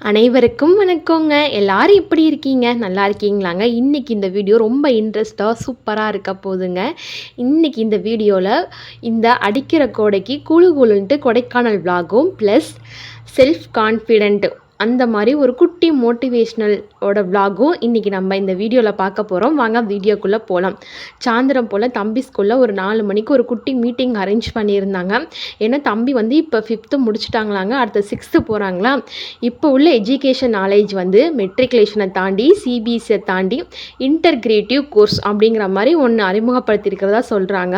அனைவருக்கும் வணக்கங்க. எல்லாரும் எப்படி இருக்கீங்க? நல்லா இருக்கீங்களாங்க? இன்னைக்கு இந்த வீடியோ ரொம்ப இன்ட்ரெஸ்ட்டாக சூப்பராக இருக்க போகுதுங்க. இன்னைக்கு இந்த வீடியோவில் இந்த அடிக்கிற கோடைக்கு குளு குளுன்ட்டு கொடைக்கானல் விலாகும் ப்ளஸ் செல்ஃப் கான்ஃபிடென்ட் அந்த மாதிரி ஒரு குட்டி மோட்டிவேஷ்னலோட விலாகும் இன்றைக்கி நம்ம இந்த வீடியோவில் பார்க்க போகிறோம். வாங்க வீடியோக்குள்ளே போகலாம். சாயந்தரம் போல் தம்பி ஸ்கூலில் ஒரு 4 மணிக்கு ஒரு குட்டி மீட்டிங் அரேஞ்ச் பண்ணியிருந்தாங்க. ஏன்னா தம்பி வந்து இப்போ 5th முடிச்சிட்டாங்களாங்க, அடுத்த 6th போகிறாங்களா. இப்போ உள்ள எஜுகேஷன் நாலேஜ் வந்து மெட்ரிகுலேஷனை தாண்டி சிபிஎஸ்சியை தாண்டி இன்டர்கிரேட்டிவ் கோர்ஸ் அப்படிங்கிற மாதிரி ஒன்று அறிமுகப்படுத்தியிருக்கிறதா சொல்கிறாங்க.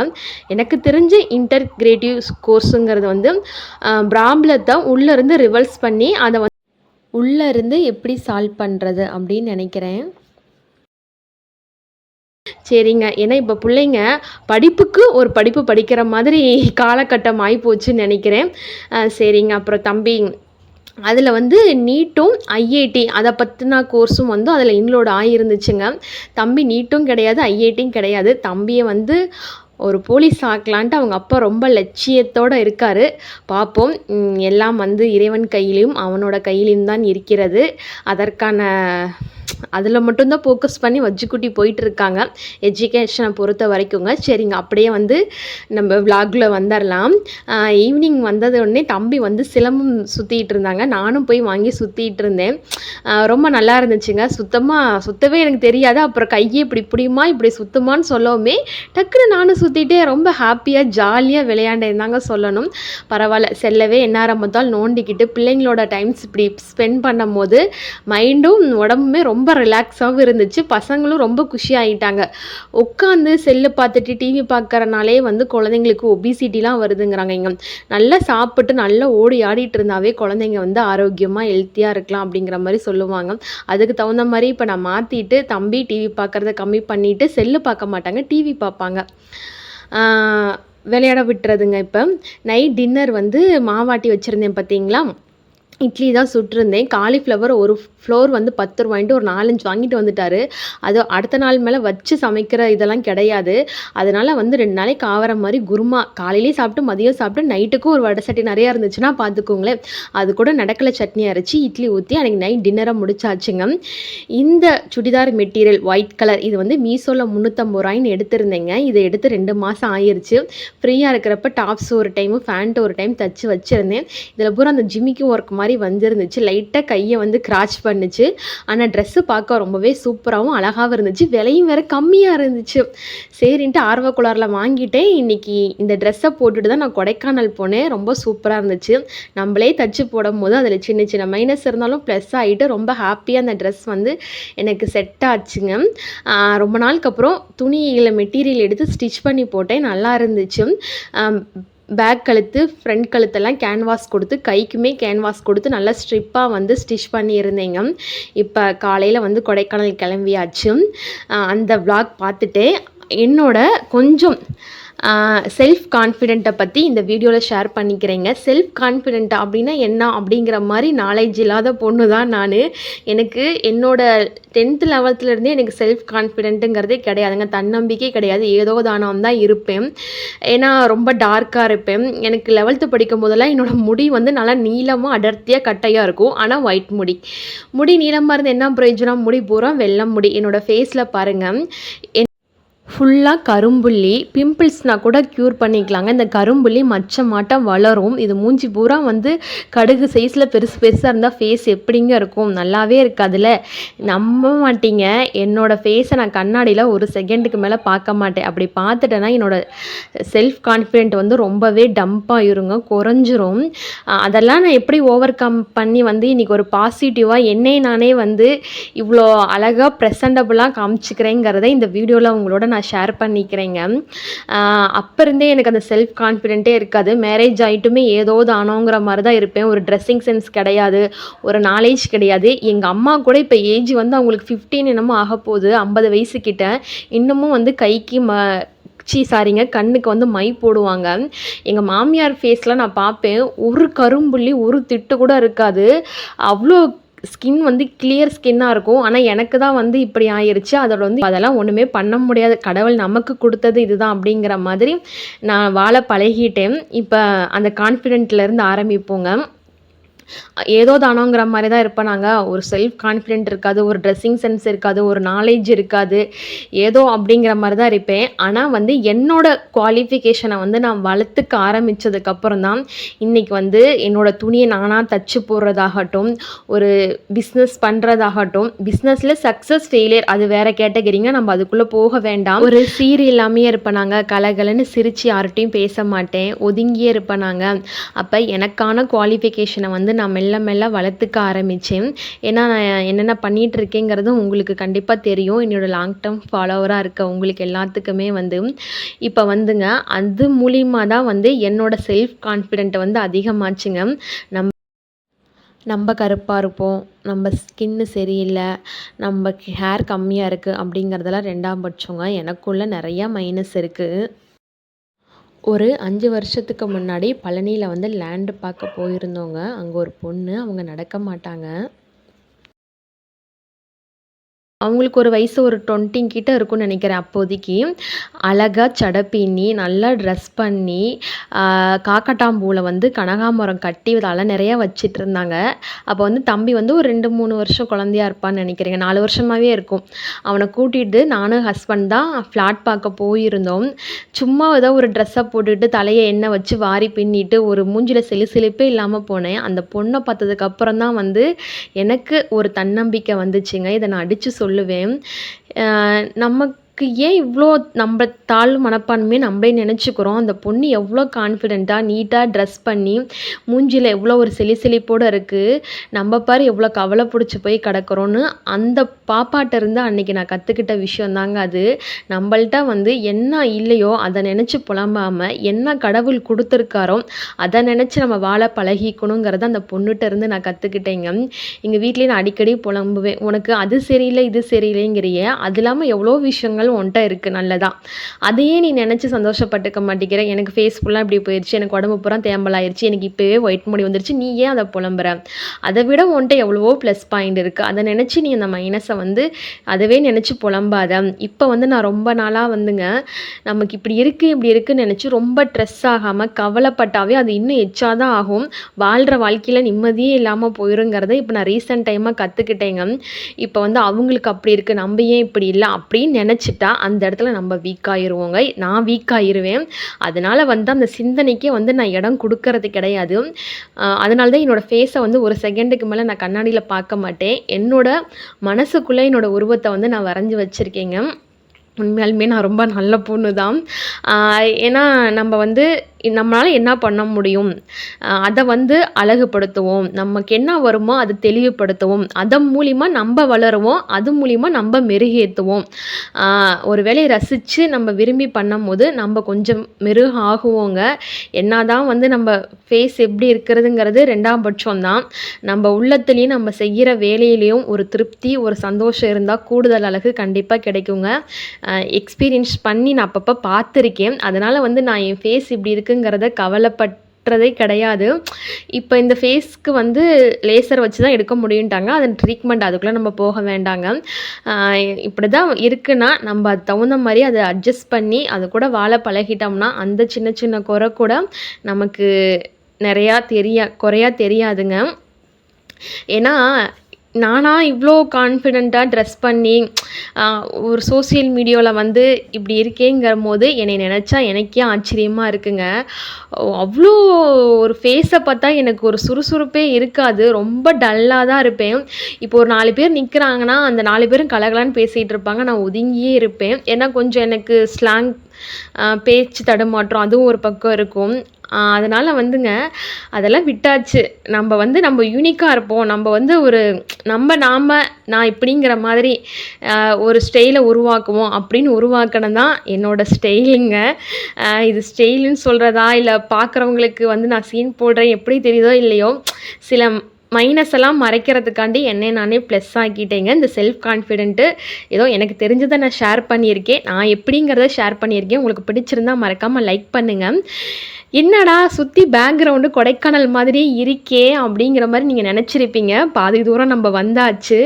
எனக்கு தெரிஞ்ச இன்டர்கிரேட்டிவ் கோர்ஸுங்கிறது வந்து ப்ராப்ளத்தை உள்ளேருந்து ரிவல்ஸ் பண்ணி அதை உள்ளே இருந்து எப்படி சால்வ் பண்ணுறது அப்படின்னு நினைக்கிறேன். சரிங்க. ஏன்னா இப்போ பிள்ளைங்க படிப்புக்கு ஒரு படிப்பு படிக்கிற மாதிரி காலகட்டம் ஆகிப்போச்சுன்னு நினைக்கிறேன். சரிங்க. அப்புறம் தம்பி அதில் வந்து நீட்டும் ஐஐடி அதை பற்றின கோர்ஸும் வந்து அதில் இன்க்ளூட் ஆகியிருந்துச்சுங்க. தம்பி நீட்டும் கிடையாது, ஐஐடியும் கிடையாது. தம்பியை வந்து ஒரு போலீஸ் ஆக்கலான்ட்டு அவங்க அப்பா ரொம்ப லட்சியத்தோடு இருக்கார். பார்ப்போம். எல்லாம் வந்து இறைவன் கையிலையும் அவனோட கையிலையும் தான் இருக்கிறது. அதற்கான அதில் மட்டும்தான் ஃபோக்கஸ் பண்ணி வச்சுக்குட்டி போயிட்டுருக்காங்க எஜுகேஷனை பொறுத்த வரைக்குங்க. சரிங்க. அப்படியே வந்து நம்ம விலாகில் வந்துடலாம். ஈவினிங் வந்தது உடனே தம்பி வந்து சிலம்பம் சுற்றிட்டு இருந்தாங்க. நானும் போய் வாங்கி சுற்றிட்டு இருந்தேன். ரொம்ப நல்லா இருந்துச்சுங்க. சுத்தவே எனக்கு தெரியாது. அப்புறம் கையை இப்படி பிடிமா இப்படி சுத்தமானு சொல்லவுமே டக்குன்னு நானும் சுற்றிட்டே ரொம்ப ஹாப்பியாக ஜாலியாக விளையாண்டேன் தாங்க சொல்லணும். பரவாயில்ல, செல்லவே எந்நேரம் பார்த்தாலும் நோண்டிக்கிட்டு பிள்ளைங்களோட டைம்ஸ் இப்படி ஸ்பெண்ட் பண்ணும் போது மைண்டும் உடம்புமே ரொம்ப ரிலாக்ஸாகவும் இருந்துச்சு. பசங்களும் ரொம்ப குஷி ஆகிட்டாங்க. உட்காந்து செல்லு பார்த்துட்டு டிவி பார்க்கறனாலே வந்து குழந்தைங்களுக்கு ஒபிசிட்டிலாம் வருதுங்கிறாங்க. இங்கே நல்லா சாப்பிட்டு நல்லா ஓடி ஆடிட்டு இருந்தாவே குழந்தைங்க வந்து ஆரோக்கியமாக ஹெல்த்தியாக இருக்கலாம் அப்படிங்கிற மாதிரி சொல்லுவாங்க. அதுக்கு தகுந்த மாதிரி இப்போ நான் மாற்றிட்டு தம்பி டிவி பார்க்குறத கம்மி பண்ணிவிட்டு செல்லு பார்க்க மாட்டாங்க, டிவி பார்ப்பாங்க. விளையாட விட்டுறதுங்க. இப்போ நைட் டின்னர் வந்து மாவாட்டி வச்சுருந்தேன் பார்த்தீங்களா, இட்லி தான் சுட்டிருந்தேன். காலிஃப்ளவர் ஒரு ஃப்ளோர் வந்து 10 ரூபாய்ன்ட்டு ஒரு 4-5 வாங்கிட்டு வந்துட்டார். அது அடுத்த நாள் மேலே வச்சு சமைக்கிற இதெல்லாம் கிடையாது. அதனால் வந்து 2 நாளைக்கு ஆகிற மாதிரி குருமா காலையிலேயே சாப்பிட்டு மதியம் சாப்பிட்டு நைட்டுக்கும் ஒரு வடை சட்டி நிறையா இருந்துச்சுன்னா பார்த்துக்கோங்களேன். அது கூட நடக்கலை சட்னி அரைச்சி இட்லி ஊற்றி அன்றைக்கி நைட் டின்னரை முடிச்சாச்சுங்க. இந்த சுடிதார் மெட்டீரியல் ஒயிட் கலர் இது வந்து மீஷோவில் 350 ரூபாய்ன்னு எடுத்திருந்தேங்க. இதை எடுத்து 2 மாதம் ஆயிடுச்சு. ஃப்ரீயாக இருக்கிறப்ப டாப்ஸ் ஒரு டைமு ஃபேண்ட்டு ஒரு டைம் தச்சு வச்சுருந்தேன். இதில் பூரா அந்த ஜிமிக்கும் ஒர்க் மாதிரி வந்துருந்துச்சு. லைட்டாக கையை வந்து கிராச் பண்ணுச்சு. ஆனால் ட்ரெஸ்ஸு பார்க்க ரொம்பவே சூப்பராகவும் அழகாகவும் இருந்துச்சு. விலையும் வேறு கம்மியாக இருந்துச்சு. சரின்ட்டு ஆர்வக்குளாரில் வாங்கிட்டேன். இன்றைக்கி இந்த ட்ரெஸ்ஸை போட்டுட்டு தான் நான் கொடைக்கானல் போனேன். ரொம்ப சூப்பராக இருந்துச்சு. நம்மளே தச்சு போடும் போது அதில் சின்ன சின்ன மைனஸ் இருந்தாலும் ப்ளஸ் ஆகிட்டு ரொம்ப ஹாப்பியாக அந்த ட்ரெஸ் வந்து எனக்கு செட் ஆச்சுங்க. ரொம்ப நாளுக்கு அப்புறம் துணியில் மெட்டீரியல் எடுத்து ஸ்டிச் பண்ணி போட்டேன். நல்லா இருந்துச்சு. பேக் கழுத்து ஃப்ரண்ட் கழுத்தெல்லாம் கேன்வாஸ் கொடுத்து கைக்குமே கேன்வாஸ் கொடுத்து நல்லா ஸ்ட்ரிப்பாக வந்து ஸ்டிச் பண்ணியிருந்தேங்க. இப்போ காலையில் வந்து கொடைக்கானல் கிளம்பியாச்சு. அந்த விலாக் பார்த்துட்டு என்னோட கொஞ்சம் செல்ஃப் கான்ஃபிடென்ட்டை பற்றி இந்த வீடியோவில் ஷேர் பண்ணிக்கிறேங்க. செல்ஃப் கான்ஃபிடென்ட் அப்படின்னா என்ன அப்படிங்கிற மாதிரி நாலேஜ் இல்லாத பொண்ணு தான் நான். எனக்கு என்னோட 10th 11th எனக்கு செல்ஃப் கான்ஃபிடென்ட்டுங்கிறதே கிடையாதுங்க. தன்னம்பிக்கை கிடையாது. ஏதோ தானம் தான் இருப்பேன். ஏன்னா ரொம்ப டார்க்காக இருப்பேன். எனக்கு 11th படிக்கும் போதெல்லாம் என்னோடய முடி வந்து நல்லா நீளமாக அடர்த்தியாக கட்டையாக இருக்கும். ஆனால் ஒயிட் முடி நீளமாக இருந்து என்ன பிரயோஜனம்? முடி பூரா வெள்ளை முடி. என்னோடய ஃபேஸில் பாருங்கள், ஃபுல்லாக கரும்புள்ளி. பிம்பிள்ஸ்னால் கூட க்யூர் பண்ணிக்கலாங்க. இந்த கரும்புள்ளி மச்சமாட்டம் வளரும். இது மூஞ்சி பூரா வந்து கடுகு சைஸில் பெருசாக இருந்தால் ஃபேஸ் எப்படிங்க இருக்கும்? நல்லாவே இருக்காதுல்ல. நம்ப மாட்டீங்க, என்னோடய ஃபேஸை நான் கண்ணாடியில் ஒரு செகண்டுக்கு மேலே பார்க்க மாட்டேன். அப்படி பார்த்துட்டேன்னா என்னோடய செல்ஃப் கான்ஃபிடென்ட் வந்து ரொம்பவே டம்பாகிருங்க, குறைஞ்சிரும். அதெல்லாம் நான் எப்படி ஓவர் கம் பண்ணி வந்து இன்றைக்கி ஒரு பாசிட்டிவாக என்னை நானே வந்து இவ்வளோ அழகாக ப்ரெசண்டபுளாக காமிச்சிக்கிறேங்கிறத இந்த வீடியோவில் உங்களோட நான் ஷேர் பண்ணிக்கிறேங்க. அப்போ இருந்தே எனக்கு அந்த செல்ஃப் கான்ஃபிடென்ட்டே இருக்காது. மேரேஜ் ஆகிட்டுமே ஏதோ தானோங்கிற மாதிரி தான் இருப்பேன். ஒரு ட்ரெஸ்ஸிங் சென்ஸ் கிடையாது, ஒரு நாலேஜ் கிடையாது. எங்கள் அம்மா கூட இப்போ ஏஜ் வந்து அவங்களுக்கு 15 என்னமோ ஆக போகுது, 50 வயசுக்கிட்ட. இன்னமும் வந்து கைக்கு கண்ணுக்கு வந்து மை போடுவாங்க. எங்கள் மாமியார் ஃபேஸில் நான் பார்ப்பேன், ஒரு கரும்புள்ளி ஒரு திட்டு கூட இருக்காது. அவ்வளோ ஸ்கின் வந்து கிளியர் ஸ்கின்னாக இருக்கும். ஆனால் எனக்கு தான் வந்து இப்படி ஆயிடுச்சு. அதோட வந்து அதெல்லாம் ஒன்றுமே பண்ண முடியாது. கடவுள் நமக்கு கொடுத்தது இதுதான் அப்படிங்கிற மாதிரி நான் வாழ பழகிட்டேன். இப்போ அந்த கான்ஃபிடென்ட்லேருந்து ஆரம்பிப்போங்க. ஏதோ தானோங்கிற மாரி தான் இருப்பேன் நாங்க. ஒரு செல்ஃப் கான்ஃபிடென்ட் இருக்காது, ஒரு ட்ரெஸ்ஸிங் சென்ஸ் இருக்காது, ஒரு நாலேட்ஜ் இருக்காது. ஏதோ அப்படிங்கிற மாரி தான் இருப்பேன். ஆனா வந்து என்னோட குவாலிஃபிகேஷன வந்து நான் வளர்த்துக்க ஆரம்பிச்சதுக்கப்புறம் தான், இன்னைக்கு வந்து என்னோட துணிய நானா தச்சு போடுறதாகட்டும், ஒரு பிஸ்னஸ் பண்றதாகட்டும், பிஸ்னஸ்ல சக்சஸ், ஃபெயிலியர் அது வேற கேட்டகரிங்க. நம்ம அதுக்குள்ள போக வேண்டாம். ஒரு சீர் இல்லாமயே இருப்பேன் நாங்க. கலகலன்னு சிரிச்சு யார்ட்டயும் பேச மாட்டேன். ஒதுங்கியே இருப்பேன் நாங்க. அப்ப எனக்கான குவாலிஃபிகேஷன வந்து நான் மெல்ல மெல்ல வளர்த்துக்க ஆரம்பிச்சேன். ஏன்னா, நான் என்னென்ன பண்ணிட்டு இருக்கேங்கிறது உங்களுக்கு கண்டிப்பா தெரியும். என்னோட லாங் டெர்ம் ஃபாலோவரா இருக்க உங்களுக்கு எல்லாத்துக்குமே வந்து, இப்ப வந்துங்க அது மூலியமா தான் வந்து என்னோட செல்ஃப் கான்ஃபிடென்ட் வந்து அதிகமாச்சுங்க. நம்ப கருப்பா இருப்போம், நம்ம ஸ்கின்னு சரியில்ல, நமக்கு ஹேர் கம்மியா இருக்கு அப்படிங்கிறதெல்லாம் 2ஆம் பட்சங்க. எனக்குள்ள நெறையா மைனஸ் இருக்கு. ஒரு 5 வருஷத்துக்கு முன்னாடி பழனியில வந்து லேண்ட் பார்க்க போயிருந்தோங்க. அங்க ஒரு பொண்ணு, அவங்க நடக்க மாட்டாங்க. அவங்களுக்கு ஒரு வயசு ஒரு 20 கிட்ட இருக்கும்னு நினைக்கிறேன் அப்போதைக்கு. அழகா ஜட பின்னி, நல்லா ட்ரெஸ் பண்ணி, காக்கட்டாம்பூல வந்து கனகாம்பரம் கட்டி தலை நிறையா வச்சிட்ருந்தாங்க. அப்போ வந்து தம்பி வந்து ஒரு 2, 3 வருஷம் குழந்தையா இருப்பான்னு நினைக்கிறேங்க. 4 வருஷமாவே இருக்கும். அவனை கூட்டிட்டு நானும் ஹஸ்பண்ட் தான் ஃப்ளாட் பார்க்க போயிருந்தோம். சும்மா ஏதோ ஒரு ட்ரெஸ்ஸை போட்டுட்டு தலையை எண்ணெய் வச்சு வாரி பின்னிட்டு ஒரு மூஞ்சில சிலுசிலுப்பே இல்லாமல் போனேன். அந்த பொண்ணை பார்த்ததுக்கப்புறம் தான் வந்து எனக்கு ஒரு தன்னம்பிக்கை வந்துச்சுங்க. இதை நான் அடித்து சொல்லுவேன். நமக்கு ஏன் இவ்வளோ நம்ம தாழ்வு மனப்பான்மையை நம்மளே நினச்சிக்கிறோம். அந்த பொண்ணு எவ்வளோ கான்ஃபிடென்ட்டாக நீட்டாக ட்ரெஸ் பண்ணி மூஞ்சியில் எவ்வளோ ஒரு செழிப்போடு இருக்குது. நம்ம பாரு எவ்வளோ கவலை பிடிச்சி போய் கிடக்குறோன்னு அந்த பாப்பாட்ட இருந்து அன்றைக்கி நான் கற்றுக்கிட்ட விஷயம் தாங்க அது. நம்மள்ட்ட வந்து என்ன இல்லையோ அதை நினச்சி புலம்பாமல் என்ன கடவுள் கொடுத்துருக்காரோ அதை நினச்சி நம்ம வாழ பழகிக்கணுங்கிறத அந்த பொண்ணுகிட்ட இருந்து நான் கற்றுக்கிட்டேங்க. எங்கள் வீட்லேயே நான் அடிக்கடி புலம்புவேன், உனக்கு அது சரியில்லை இது சரியில்லைங்கிறிய, அது இல்லாமல் எவ்வளோ விஷயங்கள் உன்கிட்ட இருக்குது நல்லதா, அதையே நீ நினச்சி சந்தோஷப்பட்டுக்க மாட்டேங்கிற. எனக்கு ஃபேஸ் ஃபுல்லாக இப்படி போயிடுச்சு, எனக்கு உடம்பு பூரா தேம்பலாயிருச்சு, எனக்கு இப்போவே ஒயிட் முடி வந்துருச்சு, நீ ஏன் அதை புலம்புற? அதை விட உன்கிட்ட எவ்வளவோ ப்ளஸ் பாயிண்ட் இருக்குது. அதை நினச்சி நீ அந்த மைனஸை வந்து அதவே நினச்சி புலம்பாத. இப்போ வந்து நான் ரொம்ப நாளாக வந்துங்க நமக்கு இப்படி இருக்குது இப்படி இருக்குன்னு நினச்சி ரொம்ப ஸ்ட்ரெஸ் ஆகாமல் கவலைப்பட்டாவே அது இன்னும் எச்சாதான் ஆகும். வாழ்கிற வாழ்க்கையில் நிம்மதியே இல்லாமல் போயிருங்கிறத இப்போ நான் ரீசெண்ட் டைமாக கற்றுக்கிட்டேங்க. இப்போ வந்து அவங்களுக்கு அப்படி இருக்குது, நம்ம ஏன் இப்படி இல்லை அப்படின்னு நினச்சிட்டா அந்த இடத்துல நம்ம வீக் ஆயிடுவோங்க. நான் வீக் ஆயிடுவேன். அதனால் வந்து அந்த சிந்தனைக்கே வந்து நான் இடம் கொடுக்கறது கிடையாது. அதனால தான் என்னோடய ஃபேஸை வந்து ஒரு செகண்டுக்கு மேலே நான் கண்ணாடியில் பார்க்க மாட்டேன். என்னோட மனசுக்குள்ளே என்னோடய உருவத்தை வந்து நான் வரைஞ்சி வச்சுருக்கேங்க. உண்மையாலுமே நான் ரொம்ப நல்ல பொண்ணு தான். ஏன்னா நம்ம வந்து நம்மளால் என்ன பண்ண முடியும், அதை வந்து அழகுபடுத்துவோம். நமக்கு என்ன வருமோ அதை தெளிவுபடுத்துவோம். அதன் மூலிமா நம்ம வளருவோம், அது மூலிமா நம்ம மெருகேற்றுவோம். ஒரு வேலையை ரசித்து நம்ம விரும்பி பண்ணும் போது நம்ம கொஞ்சம் மெருகு ஆகுவோங்க. என்ன தான் வந்து நம்ம ஃபேஸ் எப்படி இருக்கிறதுங்கிறது 2ஆம் பட்சம் தான். நம்ம உள்ளத்துலேயும் நம்ம செய்கிற வேலையிலையும் ஒரு திருப்தி ஒரு சந்தோஷம் இருந்தால் கூடுதல் அழகு கண்டிப்பாக கிடைக்குங்க. எக்ஸ்பீரியன்ஸ் பண்ணி நான் அப்பப்போ பார்த்துருக்கேன். அதனால் வந்து நான் என் ஃபேஸ் இப்படி இருக்குங்கிறத கவலைப்பட்டதே கிடையாது. இப்போ இந்த ஃபேஸ்க்கு வந்து லேசர் வச்சு தான் எடுக்க முடியுன்ட்டாங்க. அதன் ட்ரீட்மெண்ட் அதுக்குள்ளே நம்ம போக வேண்டாங்க. இப்படி தான் இருக்குன்னா நம்ம அது தகுந்த மாதிரி அதை அட்ஜஸ்ட் பண்ணி அது கூட வாழ பழகிட்டோம்னா அந்த சின்ன சின்ன குறை கூட நமக்கு நிறையா குறையா தெரியாதுங்க. ஏன்னா நானா இவ்வளோ கான்ஃபிடெண்ட்டாக ட்ரெஸ் பண்ணி ஒரு சோசியல் மீடியாவில் வந்து இப்படி இருக்கேங்கிற போது என்னை நினச்சா எனக்கே ஆச்சரியமாக இருக்குங்க. அவ்வளோ ஒரு ஃபேஸை பார்த்தா எனக்கு ஒரு சுறுசுறுப்பே இருக்காது. ரொம்ப டல்லாக தான் இருப்பேன். இப்போ ஒரு 4 பேர் நிற்கிறாங்கன்னா அந்த 4 பேரும் கலகலான்னு பேசிகிட்டு இருப்பாங்க, நான் ஒதுங்கியே இருப்பேன். ஏன்னா கொஞ்சம் எனக்கு ஸ்லாங் பேச்சு தடுமாற்றம் அதுவும் ஒரு பக்கம் இருக்கும். அதனால் வந்துங்க அதெல்லாம் விட்டாச்சு. நம்ம யூனிக்காக இருப்போம். நம்ம வந்து ஒரு நான் இப்படிங்கிற மாதிரி ஒரு ஸ்டைலை உருவாக்குவோம் அப்படின்னு உருவாக்கினது தான் என்னோடய ஸ்டைலுங்க. இது ஸ்டைலுன்னு சொல்கிறதா இல்லை பார்க்குறவங்களுக்கு வந்து நான் சீன் போடுறேன் எப்படி தெரியுதோ இல்லையோ, சில மைனஸ் எல்லாம் மறைக்கிறதுக்காண்டி என்னை நானே ப்ளஸ் ஆக்கிட்டேங்க. இந்த செல்ஃப் கான்ஃபிடென்ட்டு ஏதோ எனக்கு தெரிஞ்சதை நான் ஷேர் பண்ணியிருக்கேன். நான் எப்படிங்கிறத ஷேர் பண்ணியிருக்கேன். உங்களுக்கு பிடிச்சிருந்தா மறக்காமல் லைக் பண்ணுங்கள். என்னடா சுற்றி பேக்ரவுண்டு கொடைக்கானல் மாதிரியே இருக்கே அப்படிங்கிற மாதிரி நீங்கள் நினச்சிருப்பீங்க. பாதி தூரம் நம்ம வந்தாச்சு.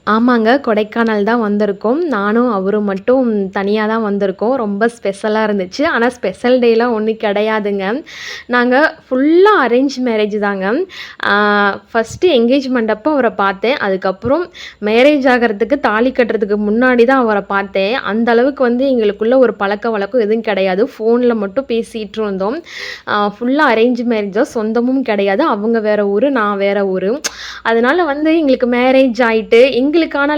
ஆமாங்க. கொடைக்கானல் தான் வந்திருக்கோம். நானும் அவரும் மட்டும் தனியா தான் வந்திருக்கோம். ரொம்ப ஸ்பெஷலா இருந்துச்சு. ஆனா ஸ்பெஷல் டேலாம் ஒண்ணும் கிடையாதுங்க. நாங்க ஃபுல்லா அரேஞ்ச் மேரேஜ் தாங்க. ஆ ஃபர்ஸ்ட்டு என்கேஜ்மெண்ட் அப்போ அவர பார்த்தேன். அதுக்கப்புறம் மேரேஜ் ஆகறதுக்கு தாலி கட்டுறதுக்கு முன்னாடி தான் அவர பார்த்தேன். அந்த அளவுக்கு வந்து எங்களுக்குள்ள ஒரு பழக்கவழக்கம் எதுவும் கிடையாது. ஃபோன்ல மட்டும் பேசிட்டு இருந்தோம். ஃபுல்லா அரேஞ்ச் மேரேஜ் தான். சொந்தமும் கிடையாது. அவங்க வேற ஊரு, நான் வேற ஊரு. அதனால வந்து எங்களுக்கு மேரேஜ் ஆயிட்டு, எங்களுக்கான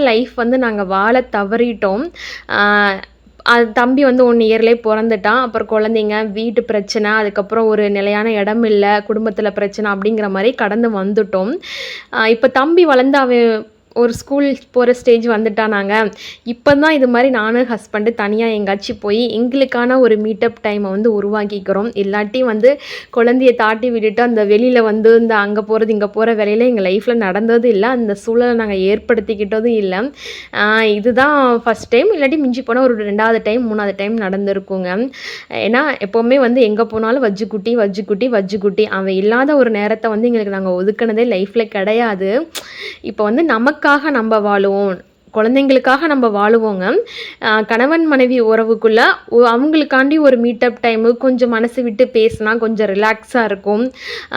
லைஃப் வந்து நாங்க வாழ தவறிட்டோம். ஆ அது தம்பி வந்து 1 இயர்லயே பொறந்துட்டான். அப்புறம் குழந்தைங்க, வீட்டு பிரச்சனை, அதுக்கப்புறம் ஒரு நிலையான இடம் இல்ல, குடும்பத்தில பிரச்சனை அப்படிங்கிற மாரி கடந்து வந்துட்டோம். இப்ப தம்பி வளர்ந்து அவன் ஒரு ஸ்கூல் போற ஸ்டேஜ் வந்துட்டானாங்க. இப்ப தான் இது மாரி நானும் ஹஸ்பண்டு தனியா எங்கேயாச்சும் போய் எங்களுக்கான ஒரு மீட்டப் டைம வந்து உருவாக்கிக்கிறோம். இல்லாட்டி வந்து குழந்தைய தாட்டி விட்டுட்டு அந்த வெளியில வந்து இந்த அங்க போறது, இங்க போற வேலையில எங்க லைஃப்ல நடந்தது இல்ல. அந்த சூழல நாங்க ஏற்படுத்திக்கிட்டதும் இல்ல. ஆ இதுதான் ஃபர்ஸ்ட் டைம். இல்லாட்டி மிஞ்சி போனா ஒரு 2வது டைம், 3வது டைம் நடந்திருக்குங்க. ஏன்னா எப்பவுமே வந்து எங்க போனாலும் வஜ்ஜுக்குட்டி, வஜ்ஜுக்குட்டி, வஜ்ஜுக்குட்டி. அவன் இல்லாத ஒரு நேரத்த வந்து எங்களுக்கு நாங்க ஒதுக்குனதே லைஃப்ல கிடையாது. இப்ப வந்து நமக்காக நம்ப வாழுவோம். குழந்தைங்களுக்காக நம்ம வாழுவோங்க. கணவன் மனைவி உறவுக்குள்ள அவங்களுக்காண்டி ஒரு மீட்டப் டைமு கொஞ்சம் மனசு விட்டு பேசினா கொஞ்சம் ரிலாக்ஸா இருக்கும்.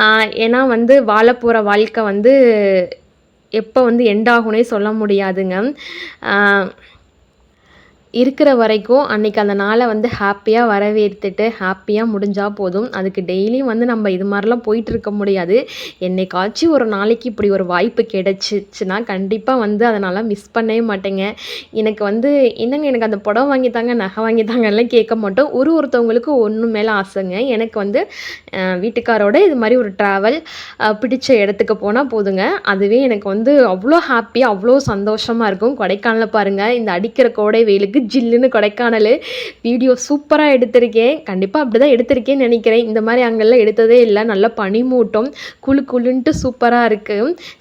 அ ஏன்னா வந்து வாழப்போற வாழ்க்கை வந்து எப்ப வந்து எண்ட் ஆகும்னே சொல்ல முடியாதுங்க. அ இருக்கிற வரைக்கும் அன்னைக்கு அந்த நாள வந்து ஹாப்பியா வரவேத்துட்டு, ஹாப்பியா முடிஞ்சா போதும். அதுக்கு டெய்லியும் வந்து நம்ம இது மாரிலாம் போயிட்டுருக்க முடியாது. என்னைக்காச்சும் ஒரு நாளைக்கு இப்படி ஒரு வாய்ப்பு கிடைச்சிச்சுன்னா, கண்டிப்பா வந்து அத நான்லாம் மிஸ் பண்ணவே மாட்டேங்க. எனக்கு வந்து என்னங்க எனக்கு அந்த புடவ வாங்கி தாங்க, நகை வாங்கி தாங்கலாம் கேட்க மாட்டோம். ஒருத்தவங்களுக்கு ஒண்ணு மேல ஆசைங்க. எனக்கு வந்து வீட்டுக்காரோட இது மாரி ஒரு ட்ராவல் பிடிச்ச இடத்துக்கு போனா போதுங்க. அதுவே எனக்கு வந்து அவ்ளோ ஹாப்பியா, அவ்ளோ சந்தோஷமா இருக்கும். கொடைக்கானல பாருங்க, இந்த அடிக்கிற கோடை வெயிலுக்கு ஜில்லுன்னு கொடைக்கானலு வீடியோ சூப்பரா எடுத்திருக்கேன். கண்டிப்பா அப்படிதான் எடுத்திருக்கேன்னு நெனைக்கிறேன். இந்த மாரி அங்கலாம் எடுத்ததே இல்ல. நல்ல பனிமூட்டம், குளு குளுன்ட்டு சூப்பரா இருக்கு.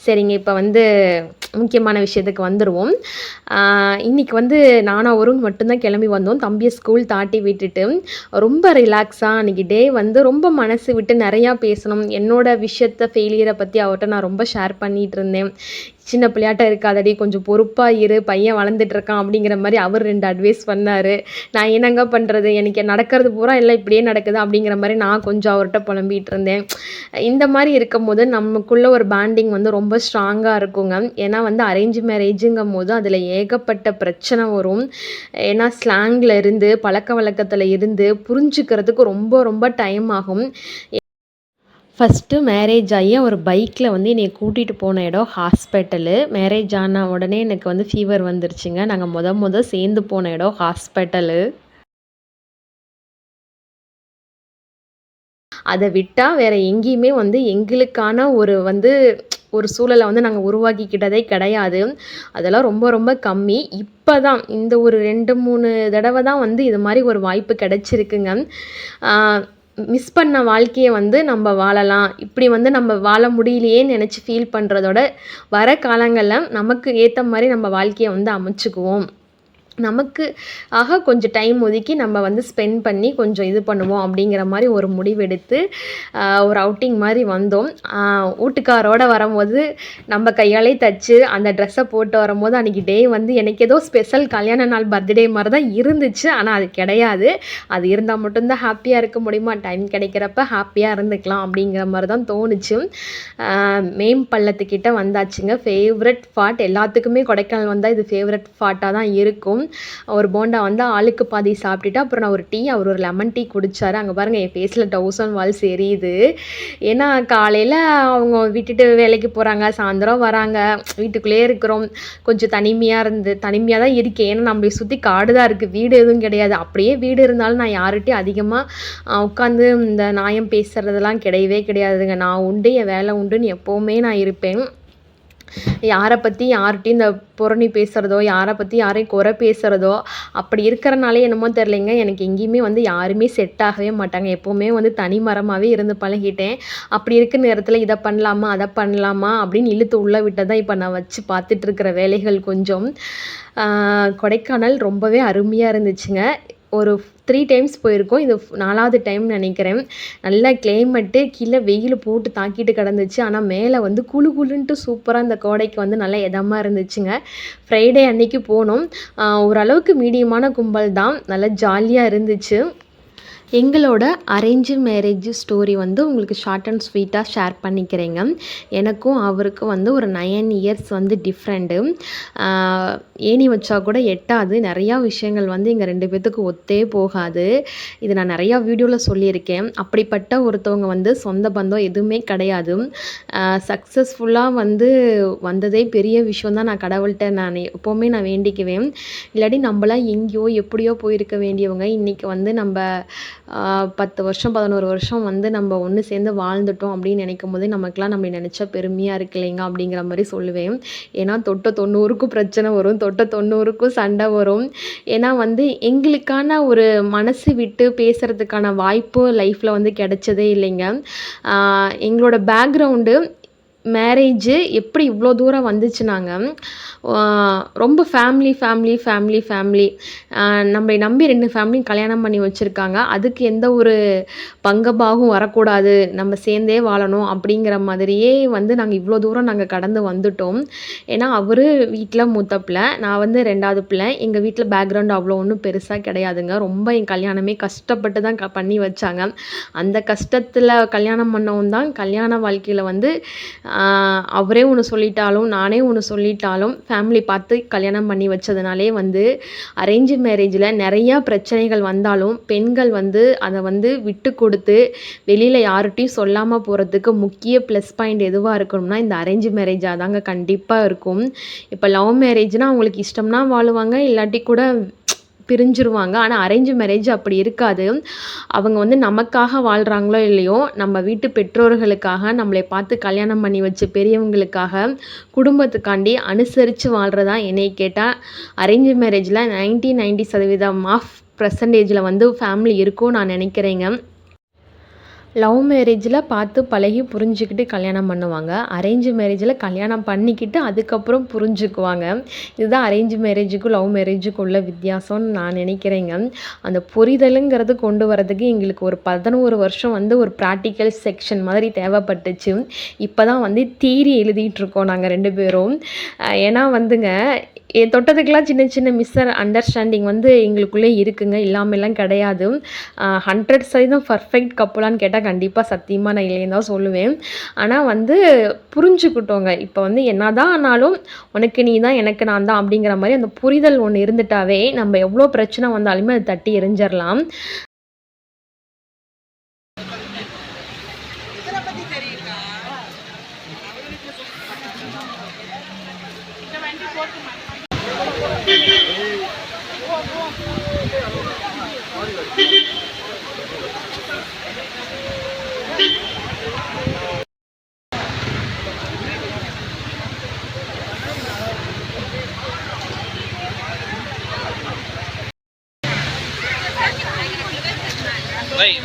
சரிங்க, இப்ப வந்து முக்கியமான விஷயத்துக்கு வந்துருவோம். ஆ இன்னைக்கு வந்து நானும் அவரும் மட்டும் தான் கிளம்பி வந்தோம். தம்பிய ஸ்கூல் தாட்டி விட்டுட்டு, ரொம்ப ரிலாக்ஸா அன்னைக்கு டே வந்து ரொம்ப மனசு விட்டு நெறையா பேசணும். என்னோட விஷயத்த ஃபெயிலியர பத்தி அவர்ட்ட நான் ரொம்ப ஷேர் பண்ணிட்டு இருந்தேன். "சின்ன பிள்ளையாட்டம் இருக்காதடி, கொஞ்சம் பொறுப்பா இரு. பையன் வளர்ந்துட்டு இருக்கான்." அப்படிங்கிற மாரி அவர் 2 அட்வைஸ் பண்ணாரு. நான் என்னங்க பண்றது? எனக்கு நடக்கிறது பூரா எல்லாம் இப்படியே நடக்குது அப்படிங்கிற மாரி நான் கொஞ்சம் அவர்ட்ட புலம்பிட்டு இருந்தேன். இந்த மாரி இருக்கும்போது நமக்குள்ள ஒரு பாண்டிங் வந்து ரொம்ப ஸ்ட்ராங்கா இருக்குங்க. ஏன்னா வந்து அரேஞ்ச் மேரேஜுங்கும்போது அதில ஏகப்பட்ட பிரச்சனை வரும். ஏன்னா ஸ்லாங்ல இருந்து, பழக்கவழக்கத்துல இருந்து புரிஞ்சுக்கிறதுக்கு ரொம்ப ரொம்ப டைம் ஆகும். ஃபஸ்ட்டு மேரேஜ் ஆகி அவர் பைக்கில் வந்து என்னைய கூட்டிகிட்டு போன இடம் ஹாஸ்பிட்டலு. மேரேஜ் ஆன உடனே எனக்கு வந்து ஃபீவர் வந்துருச்சுங்க. நாங்கள் சேர்ந்து போன இடம் ஹாஸ்பிட்டலு. அத விட்டா வேற எங்கேயுமே வந்து எங்களுக்கான ஒரு சூழல வந்து நாங்க உருவாக்கிக்கிட்டதே கிடையாது. அதெல்லாம் ரொம்ப ரொம்ப கம்மி. இப்ப தான் இந்த ஒரு 2, 3 தடவ தான் வந்து இது மாரி ஒரு வாய்ப்பு கிடைச்சிருக்குங்க. ஆ மிஸ் பண்ண வாழ்க்கைய வந்து நம்ப வாழலாம். இப்படி வந்து நம்ம வாழ முடியலையேன்னு நெனச்சு ஃபீல் பண்றதோட, வர காலங்கள்ல நமக்கு ஏத்த மாரி நம்ம வாழ்க்கைய வந்து அமைச்சுக்குவோம். நமக்கு கொஞ்சம் டைம் ஒதுக்கி நம்ம வந்து ஸ்பெண்ட் பண்ணி கொஞ்சம் இது பண்ணுவோம் அப்படிங்கிற மாரி ஒரு முடிவெடுத்து, ஒரு அவுட்டிங் மாரி வந்தோம். வூட்டுக்காரோட வரம்போது, நம்ம கையாலே தச்சு அந்த ட்ரெஸ்ஸ போட்டு வரும்போது, அன்னைக்கு டே வந்து எனக்கு ஏதோ ஸ்பெஷல் கல்யாண நாள் பர்த்டே மாரி தான் இருந்துச்சு. ஆனா அது கிடையாது. அது இருந்தா மட்டும் தான் ஹாப்பியா இருக்க முடியுமா? டைம் கிடைக்கிறப்ப ஹாப்பியா இருந்துக்கலாம் அப்படிங்கிற மாரி தான் தோணுச்சு. மேம்பள்ளத்துக்கிட்ட வந்தாச்சுங்க. ஃபேவரட் ஸ்பாட் எல்லாத்துக்குமே கொடைக்கானல் வந்தா இது ஃபேவரட் ஸ்பாட்டா தான் இருக்கும். ஒரு போண்டா வந்து ஆளுக்கு பாதி சாப்பிட்டுட்டு, அப்புறம் நான் ஒரு டீ, அவர் ஒரு லெமன் டீ குடிச்சாரு. அங்க பாருங்க என் ஃபேஸ்ல 1000 வால்ஸ் எரியுது. ஏன்னா காலையில அவங்க விட்டுட்டு வேலைக்கு போறாங்க, சாயந்தரம் வராங்க. வீட்டுக்குள்ளேயே இருக்கிறோம். கொஞ்சம் தனிமையா தான் இருக்கேன். ஏன்னா நம்மள சுத்தி காடு தான் இருக்கு. வீடு எதுவும் கிடையாது. அப்படியே வீடு இருந்தாலும் நான் யார்கிட்டயும் அதிகமா உட்காந்து இந்த நியாயம் பேசுறதெல்லாம் கிடையவே கிடையாதுங்க. நான் உண்டு, என் வேலை உண்டுன்னு எப்பவுமே நான் இருப்பேன். யார பத்தி யார்ட்டயும் இந்த புரணி பேசுறதோ, யார பத்தி யாரையும் குறை பேசுறதோ, அப்படி இருக்கிறனாலே என்னமோ தெரியலைங்க, எனக்கு எங்கேயுமே வந்து யாருமே செட் ஆகவே மாட்டாங்க. எப்பவுமே வந்து தனி மரமாவே இருந்து பழகிட்டேன். அப்படி இருக்க நேரத்தில இத பண்ணலாமா, அத பண்ணலாமா அப்படின்னு இழுத்து உள்ள விட்டது தான் இப்ப நான் வச்சு பார்த்துட்டு இருக்கிற வேலைகள் கொஞ்சம். கொடைக்கானல் ரொம்பவே அருமையா இருந்துச்சுங்க. ஒரு 3 டைம்ஸ் போயிருக்கோம். இது 4வது டைம் நினைக்கிறேன். நல்லா கிளைமேட்டு கீழே வெயில் போட்டு தாக்கிட்டு கிடந்துச்சு. ஆனால் மேலே வந்து குளு குளுன்ட்டு சூப்பராக இந்த கோடைக்கு வந்து நல்லா இதமா இருந்துச்சுங்க. ஃப்ரைடே அன்னைக்கு போனோம். ஓரளவுக்கு மீடியமான கும்பல் தான். நல்லா ஜாலியாக இருந்துச்சு. எங்களோட அரேஞ்சு மேரேஜ் ஸ்டோரி வந்து உங்களுக்கு ஷார்ட் அண்ட் ஸ்வீட்டாக ஷேர் பண்ணிக்கிறேங்க. எனக்கும் அவருக்கும் வந்து ஒரு 9 இயர்ஸ் வந்து டிஃப்ரெண்ட்டு. ஏணி வச்சா கூட எட்டாது. நிறையா விஷயங்கள் வந்து எங்கள் 2 பேத்துக்கு ஒத்தே போகாது. இது நான் நிறையா வீடியோவில் சொல்லியிருக்கேன். அப்படிப்பட்ட ஒருத்தவங்க வந்து சொந்த பந்தம் எதுவுமே கிடையாது. சக்ஸஸ்ஃபுல்லாக வந்து வந்ததே பெரிய விஷயம் தான். நான் கடவுள்கிட்ட நான் எப்போவுமே நான் வேண்டிக்குவேன். இல்லாட்டி நம்மளாம் எங்கேயோ எப்படியோ போயிருக்க வேண்டியவங்க இன்றைக்கி வந்து நம்ம 10 வருஷம் 11 வருஷம் வந்து நம்ம ஒன்று சேர்ந்து வாழ்ந்துட்டோம் அப்படின்னு நினைக்கும் போதே நமக்குலாம் நம்மளை நினச்சா பெருமையாக இருக்கு இல்லைங்க அப்படிங்கிற மாதிரி சொல்லுவேன். ஏன்னா தொட்ட 90க்கும் பிரச்சனை வரும், தொட்ட 90க்கும் சண்டை வரும். ஏன்னா வந்து எங்களுக்கான ஒரு மனசு விட்டு பேசுகிறதுக்கான வாய்ப்பு லைஃப்பில் வந்து கிடைச்சதே இல்லைங்க. எங்களோட பேக்ரவுண்டு மேரேஜு எப்படி இவ்வளோ தூரம் வந்துச்சுனாங்க, ரொம்ப ஃபேமிலி நம்மளை நம்பி 2 ஃபேமிலியும் கல்யாணம் பண்ணி வச்சுருக்காங்க. அதுக்கு எந்த ஒரு பங்கபாகும் வரக்கூடாது, நம்ம சேர்ந்தே வாழணும் அப்படிங்கிற மாதிரியே வந்து நாங்கள் இவ்வளோ தூரம் கடந்து வந்துட்டோம். ஏன்னா அவர் வீட்டில் மூத்த பிள்ளை, நான் வந்து 2வது பிள்ளை. எங்கள் வீட்டில் பேக்ரவுண்ட் அவ்வளோ ஒன்றும் பெருசாக கிடையாதுங்க. ரொம்ப என் கல்யாணமே கஷ்டப்பட்டு தான் பண்ணி வச்சாங்க. அந்த கஷ்டத்தில் கல்யாணம் பண்ணவும் தான் கல்யாண வாழ்க்கையில் வந்து அவரே ஒன்று சொல்லிட்டாலும் நானே ஒன்று சொல்லிட்டாலும் ஃபேமிலி பார்த்து கல்யாணம் பண்ணி வச்சதுனாலே வந்து அரேஞ்சு மேரேஜில் நிறையா பிரச்சனைகள் வந்தாலும் பெண்கள் வந்து அதை வந்து விட்டு கொடுத்து வெளியில் யார்கிட்டையும் சொல்லாமல் போகிறதுக்கு முக்கிய ப்ளஸ் பாயிண்ட் எதுவாக இருக்கணும்னா இந்த அரேஞ்சு மேரேஜாக தாங்க கண்டிப்பாக இருக்கும். இப்போ லவ் மேரேஜ்னால் அவங்களுக்கு இஷ்டம்னா வாழுவாங்க, இல்லாட்டி கூட பிரிஞ்சிருவாங்க. ஆனால் அரேஞ்சு மேரேஜ் அப்படி இருக்காது. அவங்க வந்து நமக்காக வாழ்கிறாங்களோ இல்லையோ, நம்ம வீட்டு பெற்றோர்களுக்காக நம்மளை பார்த்து கல்யாணம் பண்ணி வச்ச பெரியவங்களுக்காக குடும்பத்துக்காண்டி அனுசரித்து வாழ்கிறதா என்னை கேட்டால் அரேஞ்சு மேரேஜில் 90% ஆஃப் பர்சன்டேஜில் வந்து ஃபேமிலி இருக்கும் நான் நினைக்கிறேங்க. லவ் மேரேஜில் பார்த்து பழகி புரிஞ்சுக்கிட்டு கல்யாணம் பண்ணுவாங்க. அரேஞ்சு மேரேஜில் கல்யாணம் பண்ணிக்கிட்டு அதுக்கப்புறம் புரிஞ்சுக்குவாங்க. இதுதான் அரேஞ்சு மேரேஜுக்கும் லவ் மேரேஜுக்கும் உள்ள வித்தியாசம்னு நான் நினைக்கிறேங்க. அந்த புரிதலுங்கிறது கொண்டு வரதுக்கு எங்களுக்கு ஒரு 11 வருஷம் வந்து ஒரு ப்ராக்டிக்கல் செக்ஷன் மாதிரி தேவைப்பட்டுச்சு. இப்போ தான் வந்து தியரி எழுதிட்டுருக்கோம் நாங்கள் 2 பேரும். ஏன்னா வந்துங்க தொட்டதுக்கெல்லாம் சின்ன சின்ன அண்டர்ஸ்டாண்டிங் வந்து எங்களுக்குள்ளே இருக்குங்க, இல்லாமலாம் கிடையாது. 100% பர்ஃபெக்ட் கப்புலான்னு கேட்டால் கண்டிப்பாக சத்தியமாக நான் இல்லைன்னு தான் சொல்லுவேன். ஆனால் வந்து புரிஞ்சுக்கிட்டோங்க. இப்போ வந்து என்ன தான் ஆனாலும் உனக்கு நீ தான் எனக்கு நான் தான் அப்படிங்கிற மாதிரி அந்த புரிதல் ஒன்று இருந்துட்டாவே நம்ம எவ்வளோ பிரச்சனை வந்தாலுமே அதை தட்டி எறிஞ்சிடலாம்.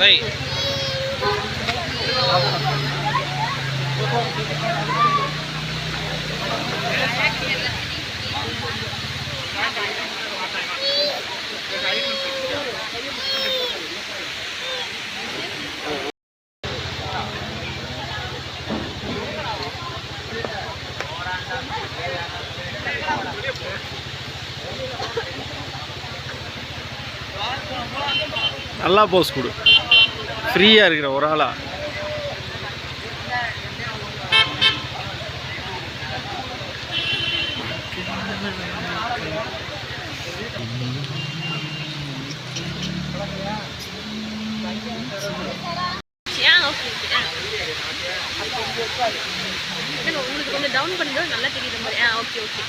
Wait. நல்லா போஸ் கொடு, ஃப்ரீயாக இருக்கிற ஒரு ஆளா. உங்களுக்கு கொஞ்சம் டவுன் பண்ணுங்க, நல்லா தெரியுற மாதிரி. ஓகே.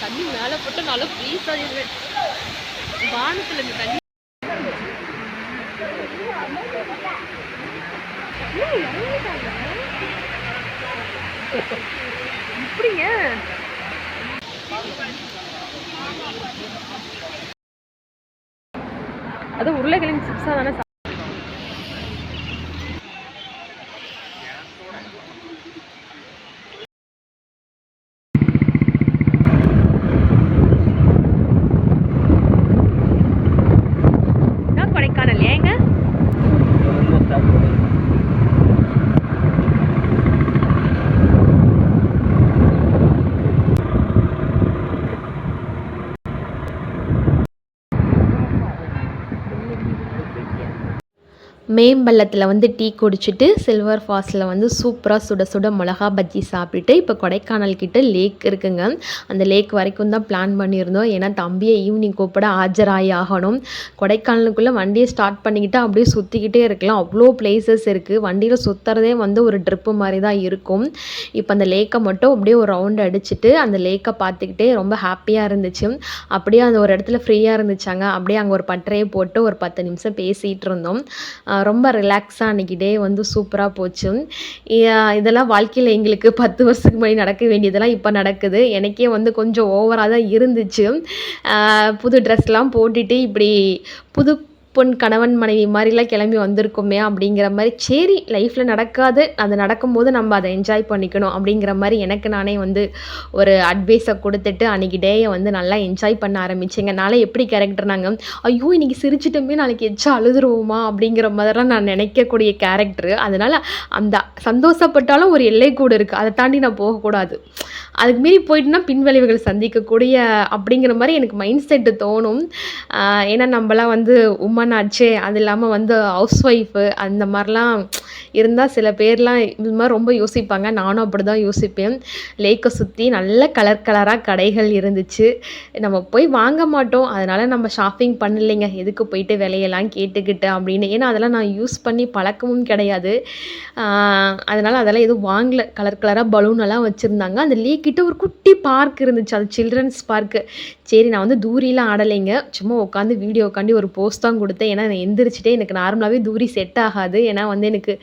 தண்ணி மேலே போட்டு நல்லா ஃப்ரீஸ் ஆகிடுவேன். வானத்தில் இந்த தண்ணி இப்படிங்க அதுவும் உருளைக்கிழங்கு சிப்ஸாக தானே கொடைக்கானல் ஏங்க மேம்பள்ளத்தில் வந்து டீ குடிச்சிட்டு சில்வர் ஃபால்ஸில் வந்து சூப்பராக சுட சுட மிளகா பஜ்ஜி சாப்பிட்டுட்டு இப்போ கொடைக்கானல் கிட்ட லேக் இருக்குங்க. அந்த லேக் வரைக்கும் தான் பிளான் பண்ணியிருந்தோம். ஏன்னா தம்பியை ஈவினிங் கூப்பிட ஆஜராகி ஆகணும். கொடைக்கானலுக்குள்ளே வண்டியை ஸ்டார்ட் பண்ணிக்கிட்டு அப்படியே சுற்றிக்கிட்டே இருக்கலாம். அவ்வளோ பிளேசஸ் இருக்குது. வண்டியில் சுற்றுறதே வந்து ஒரு ட்ரிப்பு மாதிரி தான் இருக்கும். இப்போ அந்த லேக்கை மட்டும் அப்படியே ஒரு ரவுண்ட் அடிச்சுட்டு அந்த லேக்கை பார்த்துக்கிட்டே ரொம்ப ஹாப்பியாக இருந்துச்சு. அப்படியே அந்த ஒரு இடத்துல ஃப்ரீயாக இருந்துச்சாங்க. அப்படியே அங்கே ஒரு பட்டறையை போட்டு ஒரு 10 நிமிஷம் பேசிகிட்டு இருந்தோம். ரொம்ப ரிலாக்ஸாக அன்றைக்கி டே வந்து சூப்பராக போச்சு. இதெல்லாம் வாழ்க்கையில் எங்களுக்கு 10 வருஷத்துக்கு முன்னாடி நடக்க வேண்டியதெல்லாம் இப்போ நடக்குது. எனக்கே வந்து கொஞ்சம் ஓவராக தான் இருந்துச்சு. புது ட்ரெஸ்லாம் போட்டுட்டு இப்படி புது பொன் கணவன் மனைவி மாதிரிலாம் கிளம்பி வந்திருக்கோமே அப்படிங்கிற மாதிரி. சரி லைஃப்பில் நடக்காது, அது நடக்கும்போது நம்ம அதை என்ஜாய் பண்ணிக்கணும் அப்படிங்கிற மாதிரி எனக்கு நானே வந்து ஒரு அட்வைஸை கொடுத்துட்டு அன்றைக்கி டேயை வந்து நல்லா என்ஜாய் பண்ண ஆரம்பித்தேங்க. நாளை எப்படி கேரக்டர்னாங்க, ஐயோ இன்றைக்கி சிரிச்சிட்டோமே நாளைக்கு எச்சா அழுதுருவோமா அப்படிங்கிற மாதிரிலாம் நான் நினைக்கக்கூடிய கேரக்டரு. அதனால் அந்த சந்தோஷப்பட்டாலும் ஒரு எல்லை கூட இருக்குது, அதை தாண்டி நான் போகக்கூடாது. அதுக்கு மீறி போயிட்டுனா பின்விளைவுகள் சந்திக்கக்கூடிய அப்படிங்கிற மாதிரி எனக்கு மைண்ட் செட்டு தோணும். ஏன்னா நம்மளாம் வந்து உமன் ஆச்சே, அது இல்லாமல் வந்து ஹவுஸ் ஒய்ஃபு அந்த மாதிரிலாம் இருந்தால் சில பேர்லாம் இது மாதிரி ரொம்ப யோசிப்பாங்க. நானும் அப்படி தான் யோசிப்பேன். லேக்கை சுற்றி நல்ல கலர் கலராக கடைகள் இருந்துச்சு. நம்ம போய் வாங்க மாட்டோம், அதனால் நம்ம ஷாப்பிங் பண்ணலைங்க. எதுக்கு போயிட்டு விலையெல்லாம் கேட்டுக்கிட்டு அப்படின்னு. ஏன்னா அதெல்லாம் நான் யூஸ் பண்ணி பழக்கமும் கிடையாது. அதனால் அதெல்லாம் எதுவும் வாங்கலை. கலர் கலராக பலூனெல்லாம் வச்சுருந்தாங்க. அந்த லேக்கிட்ட ஒரு குட்டி பார்க் இருந்துச்சு, அது சில்ட்ரன்ஸ் பார்க்கு. சரி நான் வந்து தூரிலாம் ஆடலைங்க, சும்மா உட்காந்து வீடியோக்காண்டி ஒரு போஸ்ட் தான் கொடுத்தேன். ஏன்னா நான் எந்திரிச்சிட்டே எனக்கு நார்மலாகவே தூரி செட் ஆகாது. ஏன்னா வந்து எனக்கு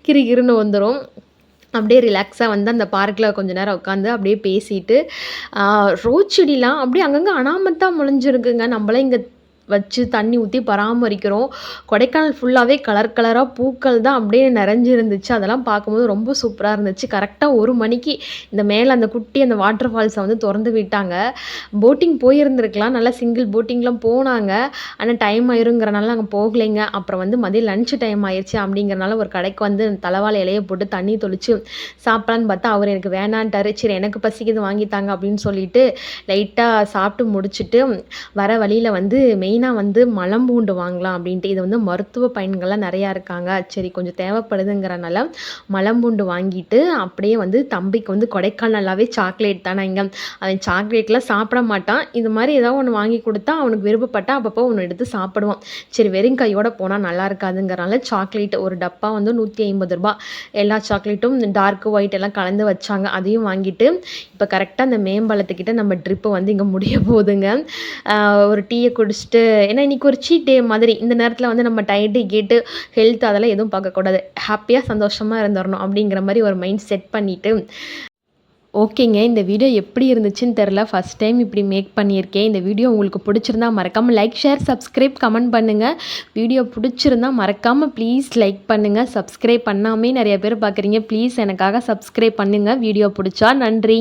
கிறுகிறுன்னு வந்துடும். அப்படியே ரிலாக்ஸாக வந்து அந்த பார்க்கில் கொஞ்ச நேரம் உட்காந்து அப்படியே பேசிட்டு ரோஸ் செடிலாம் அப்படியே அங்கங்கே அனாமத்தாக முளைஞ்சிருக்குங்க. நம்மளாம் இங்கே வச்சு தண்ணி ஊற்றி பராமரிக்கிறோம். கொடைக்கானல் ஃபுல்லாகவே கலர் கலராக பூக்கள் தான் அப்படியே நிறைஞ்சிருந்துச்சு. அதெல்லாம் பார்க்கும்போது ரொம்ப சூப்பராக இருந்துச்சு. கரெக்டாக 1 மணிக்கு இந்த மேலே அந்த குட்டி அந்த வாட்டர் ஃபால்ஸை வந்து திறந்து விட்டாங்க. போட்டிங் போயிருந்துருக்கலாம், நல்லா சிங்கிள் போட்டிங்லாம் போனாங்க. ஆனால் டைம் ஆயிருங்கிறனால நாங்கள் போகலைங்க. அப்புறம் வந்து மதியம் லன்ச்சு டைம் ஆயிடுச்சு அப்படிங்கிறனால ஒரு கடைக்கு வந்து தலைவாழை இலையை போட்டு தண்ணி தொளிச்சு சாப்பிட்லான்னு பார்த்தா அவர் எனக்கு வேணான்ட்டார். சரி எனக்கு பசிக்குது வாங்கித்தாங்க அப்படின்னு சொல்லிட்டு லைட்டாக சாப்பிட்டு முடிச்சுட்டு வர வழியில் வந்து மெயினாக வந்து மலம்பூண்டு வாங்கலாம் அப்படின்ட்டு. இது வந்து மருத்துவ பயன்கள்லாம் நிறையா இருக்காங்க. சரி கொஞ்சம் தேவைப்படுதுங்கிறனால மலம்பூண்டு வாங்கிட்டு அப்படியே வந்து தம்பிக்கு வந்து கொடைக்கானலாகவே சாக்லேட் தானே இங்கே, அவன் சாக்லேட்லாம் சாப்பிட மாட்டான். இது மாதிரி ஏதாவது ஒன்று வாங்கி கொடுத்தா அவனுக்கு விருப்பப்பட்டா அப்பப்போ ஒன்று எடுத்து சாப்பிடுவான். சரி வெறும் கையோடு போனால் நல்லா இருக்காதுங்கிறனால சாக்லேட் ஒரு டப்பா வந்து 150 ரூபா. எல்லா சாக்லேட்டும் டார்க் ஒயிட் எல்லாம் கலந்து வச்சாங்க. அதையும் வாங்கிட்டு இப்போ கரெக்டாக அந்த மேம்பாலத்துக்கிட்ட நம்ம ட்ரிப்பு வந்து இங்கே முடிய போகுதுங்க. ஒரு டீயை குடிச்சிட்டு, ஏன்னா இன்றைக்கி ஒரு சீட் டே மாதிரி, இந்த நேரத்தில் வந்து நம்ம டயட்டு கேட்டு ஹெல்த் அதெல்லாம் எதுவும் பார்க்கக்கூடாது, ஹாப்பியாக சந்தோஷமாக இருந்துடணும் அப்படிங்கிற மாதிரி ஒரு மைண்ட் செட் பண்ணிவிட்டு ஓகேங்க. இந்த வீடியோ எப்படி இருந்துச்சுன்னு தெரில, ஃபஸ்ட் டைம் இப்படி மேக் பண்ணியிருக்கேன். இந்த வீடியோ உங்களுக்கு பிடிச்சிருந்தா மறக்காமல் லைக் ஷேர் சப்ஸ்கிரைப் கமெண்ட் பண்ணுங்கள். வீடியோ பிடிச்சிருந்தா மறக்காமல் ப்ளீஸ் லைக் பண்ணுங்கள். சப்ஸ்கிரைப் பண்ணாமே நிறைய பேர் பார்க்குறீங்க, ப்ளீஸ் எனக்காக சப்ஸ்கிரைப் பண்ணுங்கள் வீடியோ பிடிச்சா. நன்றி.